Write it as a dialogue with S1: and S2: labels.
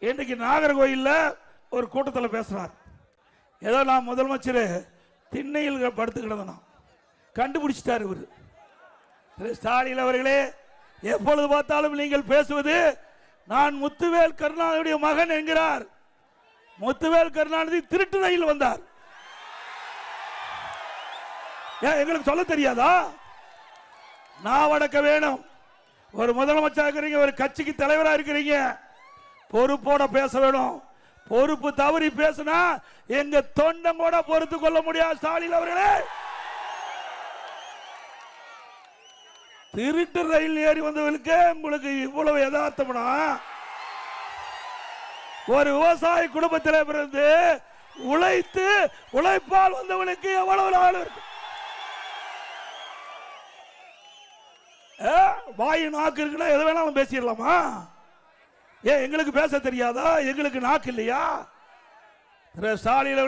S1: இன்றைக்கு நாகர்கோயில்ல ஒரு கூட்டத்தில் பேசுறார். ஏதோ நான் முதலமைச்சர் திண்ணையில் படுத்து கிடந்தோம் கண்டுபிடிச்சிட்டார் இவர். ஸ்டாலின் அவர்களே, எப்பொழுது பார்த்தாலும் நீங்கள் பேசுவது நான் முத்துவேல் கருணாநிதியுடைய மகன் என்கிறார். முத்துவேல் கருணாநிதி திருட்டு ரயில் வந்தார். எங்களுக்கு சொல்ல தெரியாதா? நான் வடக்க வேணும். ஒரு முதலமைச்சர் இருக்கிறீங்க, ஒரு கட்சிக்கு தலைவராக இருக்கிறீங்க, பொறுப்போட பேச வேணும். பொறுப்பு தவறி பேசினா எங்க தொண்டம் கூட பொறுத்து கொள்ள முடியாது. ஸ்டாலின் அவர்களே, திருட்டு ரயில் ஏறி வந்தவர்களுக்கு உங்களுக்கு இவ்வளவு யதார்த்தம்னா, ஒரு விவசாய குடும்பத்தில் பிறந்து உழைத்து உழைப்பால் வந்தவனுக்கு எவ்வளவு நாள் இருக்கு? வாயு நாக்கு இருக்குன்னா எதை வேணாலும் பேசிடலாமா? எங்களுக்கு பேச தெரியாதா? எங்களுக்கு நாக்கு இல்லையா? ஸ்டாலின்